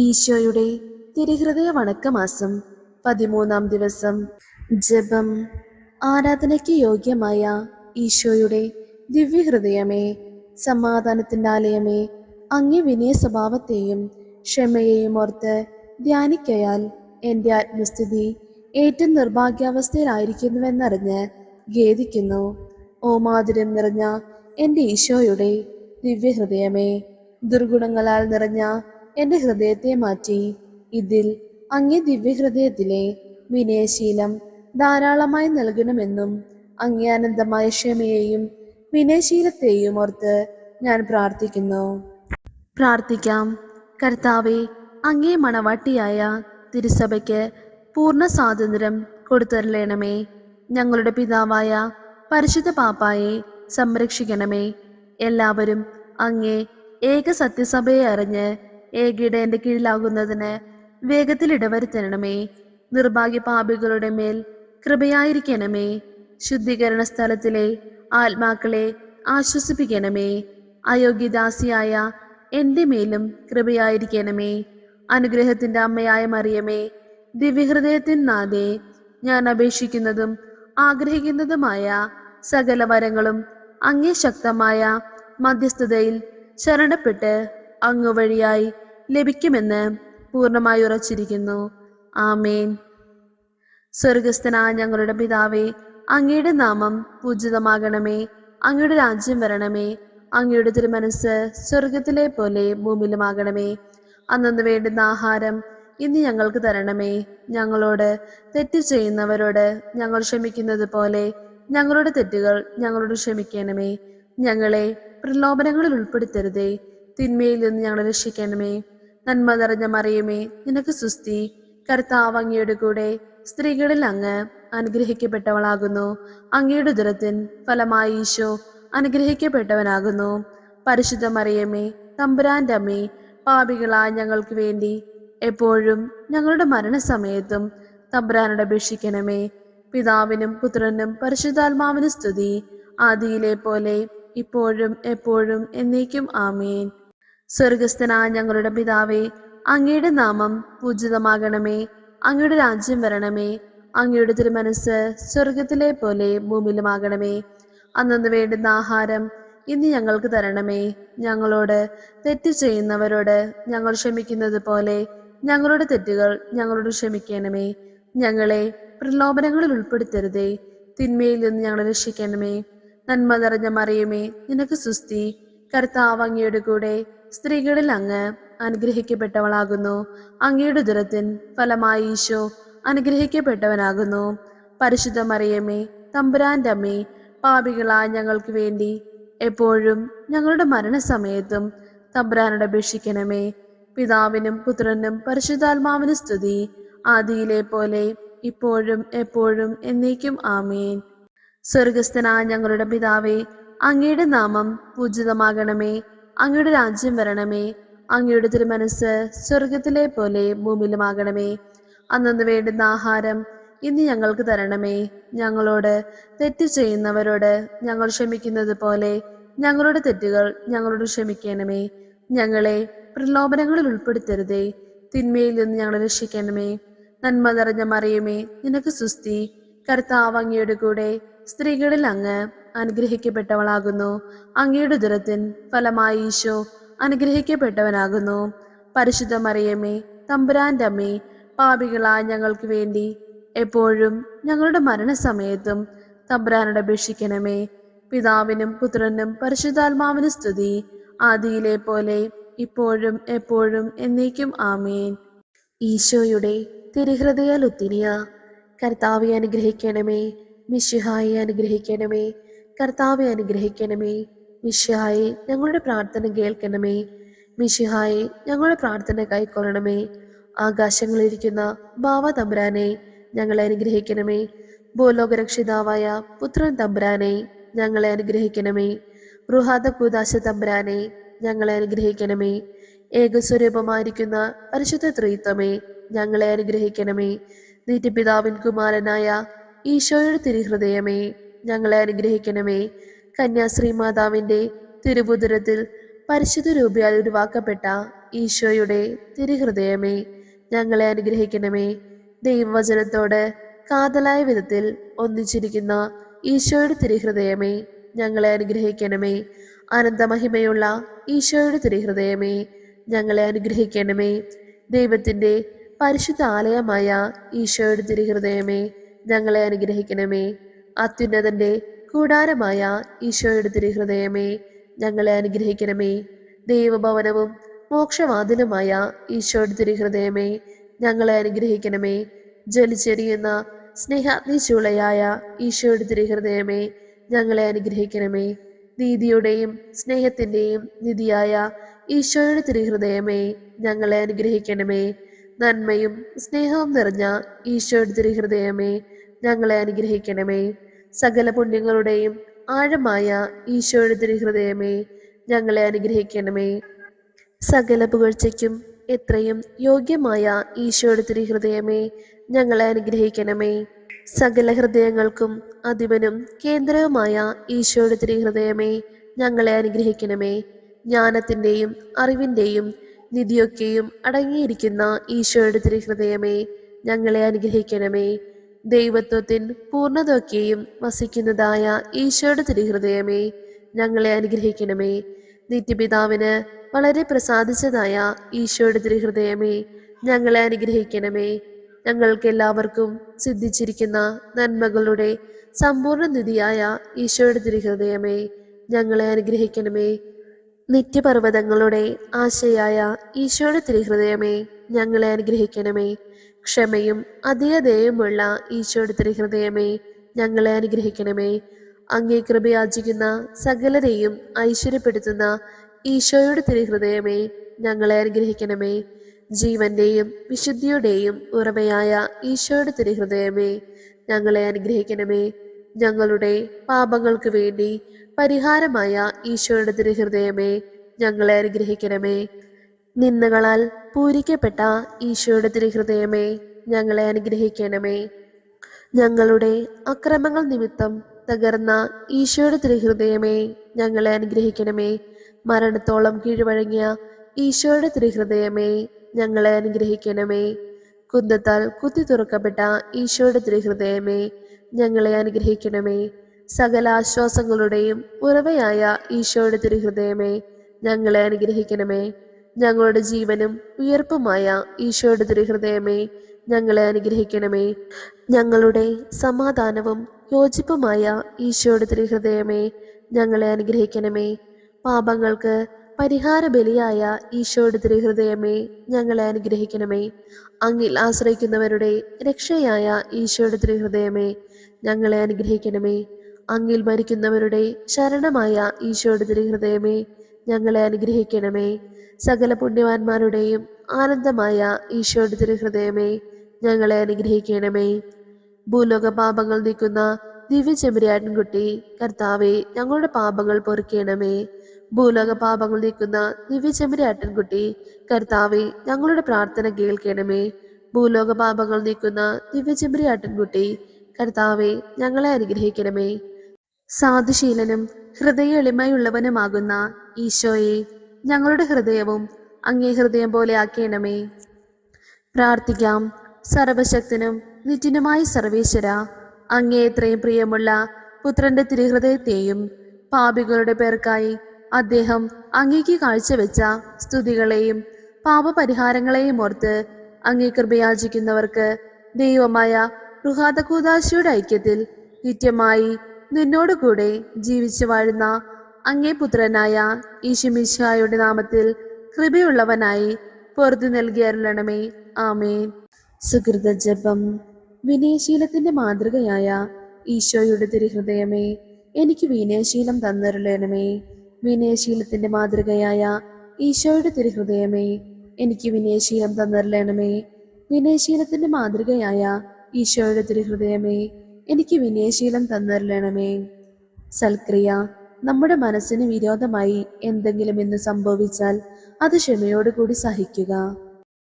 ഈശോയുടെ തിരുഹൃദയ വണക്കമാസം 13-ാം ദിവസം. ജപം. ആരാധനയ്ക്ക് യോഗ്യമായ ഈശോയുടെ ദിവ്യഹൃദയമേ, സമാധാനത്തിൻ്റെ ആലയമേ, അങ്ങേ വിനയ സ്വഭാവത്തെയും ക്ഷമയെയും ഓർത്ത് ധ്യാനിക്കയാൽ എൻ്റെ ആത്മസ്ഥിതി ഏറ്റവും നിർഭാഗ്യാവസ്ഥയിലായിരിക്കുന്നുവെന്നറിഞ്ഞ് ഖേദിക്കുന്നു. ഓ മാധുര്യം നിറഞ്ഞ എൻ്റെ ഈശോയുടെ ദിവ്യഹൃദയമേ, ദുർഗുണങ്ങളാൽ നിറഞ്ഞ എൻ്റെ ഹൃദയത്തെ മാറ്റി ഇതിൽ അങ്ങേ ദിവ്യഹൃദയത്തിലെ വിനയശീലം ധാരാളമായി നൽകണമെന്നും അങ്ങേ അനന്തമായ ക്ഷമയെയും വിനയശീലത്തെയും ഓർത്ത് ഞാൻ പ്രാർത്ഥിക്കുന്നു. പ്രാർത്ഥിക്കാം. കർത്താവേ, അങ്ങേ മണവാട്ടിയായ തിരുസഭയ്ക്ക് പൂർണ്ണ സ്വാതന്ത്ര്യം കൊടുത്തരളയണമേ. ഞങ്ങളുടെ പിതാവായ പരിശുദ്ധ പാപ്പായെ സംരക്ഷിക്കണമേ. എല്ലാവരും അങ്ങേ ഏക സത്യസഭയെ അറിഞ്ഞ് ഏകയിടേന്റെ കീഴിലാകുന്നതിന് വേഗത്തിൽ ഇടവരുത്തണമേ. നിർഭാഗ്യ പാപികളുടെ മേൽ കൃപയായിരിക്കണമേ. ശുദ്ധീകരണ സ്ഥലത്തിലെ ആത്മാക്കളെ ആശ്വസിപ്പിക്കണമേ. അയോഗ്യദാസിയായ എൻ്റെ മേലും കൃപയായിരിക്കണമേ. അനുഗ്രഹത്തിൻ്റെ അമ്മയായ മറിയമേ, ദിവ്യഹൃദയത്തിൻ നാഥേ, ഞാൻ അപേക്ഷിക്കുന്നതും ആഗ്രഹിക്കുന്നതുമായ സകല വരങ്ങളും അങ്ങേ ശക്തമായ മധ്യസ്ഥതയിൽ ശരണപ്പെട്ട് അങ്ങ് വഴിയായി ലഭിക്കുമെന്ന് പൂർണ്ണമായി ഉറച്ചിരിക്കുന്നു. ആമേൻ. സ്വർഗസ്ഥനായ ഞങ്ങളുടെ പിതാവേ, അങ്ങയുടെ നാമം പൂജിതമാകണമേ. അങ്ങയുടെ രാജ്യം വരണമേ. അങ്ങയുടെ തിരുമനസ് സ്വർഗത്തിലെ പോലെ ഭൂമിയിലുമാകണമേ. അന്നു വേണ്ടുന്ന ആഹാരം ഇന്ന് ഞങ്ങൾക്ക് തരണമേ. ഞങ്ങളോട് തെറ്റ് ചെയ്യുന്നവരോട് ഞങ്ങൾ ക്ഷമിക്കുന്നത് പോലെ ഞങ്ങളുടെ തെറ്റുകൾ ഞങ്ങളോട് ക്ഷമിക്കണമേ. ഞങ്ങളെ പ്രലോഭനങ്ങളിൽ ഉൾപ്പെടുത്തരുതേ, തിന്മയിൽ നിന്ന് ഞങ്ങളെ രക്ഷിക്കണമേ. നന്മ നിറഞ്ഞ മറിയമേ, നിനക്ക് സ്തുതി. കർത്താവ് അങ്ങയുടെ കൂടെ സ്ത്രീകളിൽ അങ്ങ് അനുഗ്രഹിക്കപ്പെട്ടവളാകുന്നു. അങ്ങയുടെ ഉദരത്തിൻ ഫലമായി ഈശോ അനുഗ്രഹിക്കപ്പെട്ടവനാകുന്നു. പരിശുദ്ധ മറിയമേ, തമ്പുരാന്റെ അമ്മേ, പാപികളായ ഞങ്ങൾക്ക് വേണ്ടി എപ്പോഴും ഞങ്ങളുടെ മരണസമയത്തും തമ്പുരാനോട് അപേക്ഷിക്കണമേ. പിതാവിനും പുത്രനും പരിശുദ്ധാത്മാവിനും സ്തുതി, ആദിയിലെ പോലെ ഇപ്പോഴും എപ്പോഴും എന്നേക്കും. ആമേൻ. സ്വർഗസ്ഥനായ ഞങ്ങളുടെ പിതാവേ, അങ്ങയുടെ നാമം പൂജിതമാകണമേ. അങ്ങയുടെ രാജ്യം വരണമേ. അങ്ങയുടെ തിരുമനസ് സ്വർഗത്തിലെ പോലെ ഭൂമിയിലുമാകണമേ. അന്നു വേണ്ടുന്ന ആഹാരം ഇന്ന് ഞങ്ങൾക്ക് തരണമേ. ഞങ്ങളോട് തെറ്റ് ചെയ്യുന്നവരോട് ഞങ്ങൾ ക്ഷമിക്കുന്നത് പോലെ ഞങ്ങളുടെ തെറ്റുകൾ ഞങ്ങളോട് ക്ഷമിക്കണമേ. ഞങ്ങളെ പ്രലോഭനങ്ങളിൽ ഉൾപ്പെടുത്തരുതേ, തിന്മയിൽ നിന്ന് ഞങ്ങളെ രക്ഷിക്കണമേ. നന്മ നിറഞ്ഞ മറിയമേ, നിനക്ക് സ്തുതി. കർത്താവ് അങ്ങയുടെ കൂടെ സ്ത്രീകളിൽ അങ്ങ് അനുഗ്രഹിക്കപ്പെട്ടവളാകുന്നു. അങ്ങയുടെ ഉദരത്തിൻ ഫലമായി ഈശോ അനുഗ്രഹിക്കപ്പെട്ടവനാകുന്നു. പരിശുദ്ധ മറിയമേ, തമ്പുരാന്റെ അമ്മേ, പാപികളായ ഞങ്ങൾക്ക് വേണ്ടി എപ്പോഴും ഞങ്ങളുടെ മരണസമയത്തും തമ്പുരാനോട് അപേക്ഷിക്കണമേ. പിതാവിനും പുത്രനും പരിശുദ്ധാത്മാവിനും സ്തുതി, ആദിയിലെ പോലെ ഇപ്പോഴും എപ്പോഴും എന്നേക്കും. ആമേൻ. സ്വർഗസ്ഥനായ ഞങ്ങളുടെ പിതാവേ, അങ്ങയുടെ നാമം പൂജിതമാകണമേ. അങ്ങയുടെ രാജ്യം വരണമേ. അങ്ങയുടെ തിരുമനസ് സ്വർഗത്തിലെ പോലെ ഭൂമിയിലുമാകണമേ. അന്നു വേണ്ടുന്ന ആഹാരം ഇന്ന് ഞങ്ങൾക്ക് തരണമേ. ഞങ്ങളോട് തെറ്റ് ചെയ്യുന്നവരോട് ഞങ്ങൾ ക്ഷമിക്കുന്നത് പോലെ ഞങ്ങളുടെ തെറ്റുകൾ ഞങ്ങളോട് ക്ഷമിക്കണമേ. ഞങ്ങളെ പ്രലോഭനങ്ങളിൽ ഉൾപ്പെടുത്തരുതേ, തിന്മയിൽ നിന്ന് ഞങ്ങളെ രക്ഷിക്കണമേ. നന്മ നിറഞ്ഞ മറിയമേ, നിനക്ക് സ്തുതി. കർത്താവ് അങ്ങയുടെ കൂടെ സ്ത്രീകളിൽ അങ്ങ് അനുഗ്രഹിക്കപ്പെട്ടവളാകുന്നു. അങ്ങയുടെ ഉദരത്തിൻ ഫലമായി ഈശോ അനുഗ്രഹിക്കപ്പെട്ടവനാകുന്നു. പരിശുദ്ധ മറിയമേ, തമ്പുരാന്റെ അമ്മേ, പാപികളായ ഞങ്ങൾക്ക് വേണ്ടി എപ്പോഴും ഞങ്ങളുടെ മരണസമയത്തും തമ്പുരാനോട് അപേക്ഷിക്കണമേ. പിതാവിനും പുത്രനും പരിശുദ്ധാത്മാവിനും സ്തുതി, ആദിയിലെ പോലെ ഇപ്പോഴും എപ്പോഴും എന്നേക്കും. ആമേൻ. ഈശോയുടെ തിരുഹൃദയ ലുത്തിനിയ. കർത്താവെ അനുഗ്രഹിക്കണമേ. മിശിഹായെ അനുഗ്രഹിക്കണമേ. കർത്താവെ അനുഗ്രഹിക്കണമേ. മിശിഹായെ ഞങ്ങളുടെ പ്രാർത്ഥന കേൾക്കണമേ. മിശിഹായെ ഞങ്ങളുടെ പ്രാർത്ഥന കൈക്കൊള്ളണമേ. ആകാശങ്ങളിലിരിക്കുന്ന ബാവ തമ്പുരാനെ ഞങ്ങളെ അനുഗ്രഹിക്കണമേ. ഭൂലോകരക്ഷിതാവായ പുത്രൻ തമ്പുരാനെ ഞങ്ങളെ അനുഗ്രഹിക്കണമേ. റുഹാദ കൂദാശ തമ്പുരാനെ ഞങ്ങളെ അനുഗ്രഹിക്കണമേ. ഏകസ്വരൂപമായിരിക്കുന്ന പരിശുദ്ധ ത്രിത്വമേ ഞങ്ങളെ അനുഗ്രഹിക്കണമേ. നിത്യപിതാവിൻ കുമാരനായ ഈശോയുടെ തിരുഹൃദയമേ ഞങ്ങളെ അനുഗ്രഹിക്കണമേ. കന്യാശ്രീ മാതാവിൻ്റെ തിരുവുദരത്തിൽ പരിശുദ്ധ രൂപയാൽ ഉരുവാക്കപ്പെട്ട ഈശോയുടെ തിരുഹൃദയമേ, ഞങ്ങളെ അനുഗ്രഹിക്കണമേ. ദൈവവചനത്തോട് കാതലായ വിധത്തിൽ ഒന്നിച്ചിരിക്കുന്ന ഈശോയുടെ തിരുഹൃദയമേ, ഞങ്ങളെ അനുഗ്രഹിക്കണമേ. അനന്തമഹിമയുള്ള ഈശോയുടെ തിരുഹൃദയമേ, ഞങ്ങളെ അനുഗ്രഹിക്കണമേ. ദൈവത്തിൻ്റെ പരിശുദ്ധ ആലയമായ ഈശോയുടെ തിരുഹൃദയമേ, ഞങ്ങളെ അനുഗ്രഹിക്കണമേ. അത്യുന്നതന്റെ കൂടാരമായ ഈശോയുടെ തിരുഹൃദയമേ, ഞങ്ങളെ അനുഗ്രഹിക്കണമേ. ദൈവഭവനവും മോക്ഷവാതിലുമായ ഈശോയുടെ തിരുഹൃദയമേ, ഞങ്ങളെ അനുഗ്രഹിക്കണമേ. ജ്വലിച്ചെരിയുന്ന സ്നേഹാഗ്നി ചൂളയായ ഈശോയുടെ തിരുഹൃദയമേ, ഞങ്ങളെ അനുഗ്രഹിക്കണമേ. നീതിയുടെയും സ്നേഹത്തിൻ്റെയും നിധിയായ ഈശോയുടെ തിരുഹൃദയമേ, ഞങ്ങളെ അനുഗ്രഹിക്കണമേ. നന്മയും സ്നേഹവും നിറഞ്ഞ ഈശോയുടെ തിരുഹൃദയമേ, ഞങ്ങളെ അനുഗ്രഹിക്കണമേ. സകല പുണ്യങ്ങളുടെയും ആഴമായ ഈശോയുടെ തിരുഹൃദയമേ, ഞങ്ങളെ അനുഗ്രഹിക്കണമേ. സകല പുകഴ്ചയ്ക്കും എത്രയും യോഗ്യമായ ഈശോയുടെ തിരുഹൃദയമേ, ഞങ്ങളെ അനുഗ്രഹിക്കണമേ. സകല ഹൃദയങ്ങൾക്കും അധിപനും കേന്ദ്രവുമായ ഈശോയുടെ തിരുഹൃദയമേ, ഞങ്ങളെ അനുഗ്രഹിക്കണമേ. ജ്ഞാനത്തിൻ്റെയും അറിവിൻ്റെയും നിധിയൊക്കെയും അടങ്ങിയിരിക്കുന്ന ഈശോയുടെ തിരുഹൃദയമേ, ഞങ്ങളെ അനുഗ്രഹിക്കണമേ. ദൈവത്വത്തിൻ പൂർണ്ണതയൊക്കെയും വസിക്കുന്നതായ ഈശോയുടെ തിരുഹൃദയമേ, ഞങ്ങളെ അനുഗ്രഹിക്കണമേ. നിത്യപിതാവിന് വളരെ പ്രസാദിച്ചതായ ഈശോയുടെ തിരുഹൃദയമേ, ഞങ്ങളെ അനുഗ്രഹിക്കണമേ. ഞങ്ങൾക്കെല്ലാവർക്കും സിദ്ധിച്ചിരിക്കുന്ന നന്മകളുടെ സമ്പൂർണ്ണ നിധിയായ ഈശോയുടെ തിരുഹൃദയമേ, ഞങ്ങളെ അനുഗ്രഹിക്കണമേ. നിത്യപർവ്വതങ്ങളുടെ ആശയായ ഈശോയുടെ തിരുഹൃദയമേ, ഞങ്ങളെ അനുഗ്രഹിക്കണമേ. ക്ഷമയും അധികതയുമുള്ള ഈശോയുടെ തിരുഹൃദയമേ, ഞങ്ങളെ അനുഗ്രഹിക്കണമേ. അങ്ങേ കൃപയാചിക്കുന്ന സകലരെയും ഐശ്വര്യപ്പെടുത്തുന്ന ഈശോയുടെ തിരുഹൃദയമേ, ഞങ്ങളെ അനുഗ്രഹിക്കണമേ. ജീവന്റെയും വിശുദ്ധിയുടെയും ഉറവയായ ഈശോയുടെ തിരുഹൃദയമേ, ഞങ്ങളെ അനുഗ്രഹിക്കണമേ. ഞങ്ങളുടെ പാപങ്ങൾക്ക് വേണ്ടി പരിഹാരമായ ഈശോയുടെ തിരുഹൃദയമേ, ഞങ്ങളെ അനുഗ്രഹിക്കണമേ. നിന്ദകളാൽ പൂരിക്കപ്പെട്ട ഈശോയുടെ തിരുഹൃദയമേ, ഞങ്ങളെ അനുഗ്രഹിക്കണമേ. ഞങ്ങളുടെ അക്രമങ്ങൾ നിമിത്തം തകർന്ന ഈശോയുടെ തിരുഹൃദയമേ, ഞങ്ങളെ അനുഗ്രഹിക്കണമേ. മരണത്തോളം കീഴ്വഴങ്ങിയ ഈശോയുടെ തിരുഹൃദയമേ, ഞങ്ങളെ അനുഗ്രഹിക്കണമേ. കുന്തത്താൽ കുത്തി തുറക്കപ്പെട്ട ഈശോയുടെ തിരുഹൃദയമേ, ഞങ്ങളെ അനുഗ്രഹിക്കണമേ. സകല ആശ്വാസങ്ങളുടെയും ഉറവയായ ഈശോയുടെ തിരുഹൃദയമേ, ഞങ്ങളെ അനുഗ്രഹിക്കണമേ. ഞങ്ങളുടെ ജീവനും ഉയർപ്പുമായ ഈശോയുടെ തിരുഹൃദയമേ, ഞങ്ങളെ അനുഗ്രഹിക്കണമേ. ഞങ്ങളുടെ സമാധാനവും യോജിപ്പുമായ ഈശോയുടെ തിരുഹൃദയമേ, ഞങ്ങളെ അനുഗ്രഹിക്കണമേ. പാപങ്ങൾക്ക് പരിഹാര ബലിയായ ഈശോയുടെ തിരുഹൃദയമേ, ഞങ്ങളെ അനുഗ്രഹിക്കണമേ. അങ്ങിൽ ആശ്രയിക്കുന്നവരുടെ രക്ഷയായ ഈശോയുടെ തിരുഹൃദയമേ, ഞങ്ങളെ അനുഗ്രഹിക്കണമേ. അങ്ങിൽ മരിക്കുന്നവരുടെ ശരണമായ ഈശോയുടെ തിരുഹൃദയമേ, ഞങ്ങളെ അനുഗ്രഹിക്കണമേ. സകല പുണ്യവാന്മാരുടെയും ആനന്ദമായ ഈശോയുടെ തിരുഹൃദയമേ, ഞങ്ങളെ അനുഗ്രഹിക്കണമേ. ഭൂലോക പാപങ്ങൾ നീക്കുന്ന ദിവ്യ ചെമ്പരിയാട്ടിൻകുട്ടി കർത്താവേ, ഞങ്ങളുടെ പാപങ്ങൾ പൊറുക്കണമേ. ഭൂലോക പാപങ്ങൾ നീക്കുന്ന ദിവ്യ ചെമ്പരിയാട്ടിൻകുട്ടി കർത്താവേ, ഞങ്ങളുടെ പ്രാർത്ഥന കേൾക്കണമേ. ഭൂലോക പാപങ്ങൾ നീക്കുന്ന ദിവ്യ ചെമ്പരിയാട്ടിൻകുട്ടി കർത്താവേ, ഞങ്ങളെ അനുഗ്രഹിക്കണമേ. സാധുശീലനും ഹൃദയ എളിമയുള്ളവനുമാകുന്ന ഈശോയെ, ഞങ്ങളുടെ ഹൃദയവും അങ്ങേ ഹൃദയം പോലെ ആക്കണമേ. പ്രാർത്ഥിക്കാം. സർവശക്തനും നിത്യനുമായ സർവേശ്വര, അങ്ങേ എത്രയും പ്രിയമുള്ള പുത്രന്റെ തിരുഹൃദയത്തെയും പാപികളുടെ പേർക്കായി അദ്ദേഹം അങ്ങേക്ക് കാഴ്ചവെച്ച സ്തുതികളെയും പാപപരിഹാരങ്ങളെയും ഓർത്ത് അങ്ങേ കൃപയാചിക്കുന്നവർക്ക് ദൈവമായ റുഹാദകൂദാശിയുടെ ഐക്യത്തിൽ നിത്യമായി നിന്നോടുകൂടെ ജീവിച്ചു വാഴുന്ന അങ്ങേ പുത്രനായ ഈശോമിശിഹായുടെ നാമത്തിൽ കൃപയുള്ളവനായി പൊറുതി നൽകി അരുളണമേ. ആമേൻ. സുഹൃത ജപം. വിനയശീലത്തിന്റെ മാതൃകയായ ഈശോയുടെ തിരുഹൃദയമേ, എനിക്ക് വിനയശീലം തന്നരുളണമേ. വിനയശീലത്തിന്റെ മാതൃകയായ ഈശോയുടെ തിരുഹൃദയമേ, എനിക്ക് വിനയശീലം തന്നരുളണമേ. വിനയശീലത്തിന്റെ മാതൃകയായ ഈശോയുടെ തിരുഹൃദയമേ, എനിക്ക് വിനയശീലം തന്നരുളണമേ. സൽക്രിയ. നമ്മുടെ മനസ്സിന് വിരോധമായി എന്തെങ്കിലും ഇന്ന് സംഭവിച്ചാൽ അത് ക്ഷമയോടുകൂടി സഹിക്കുക.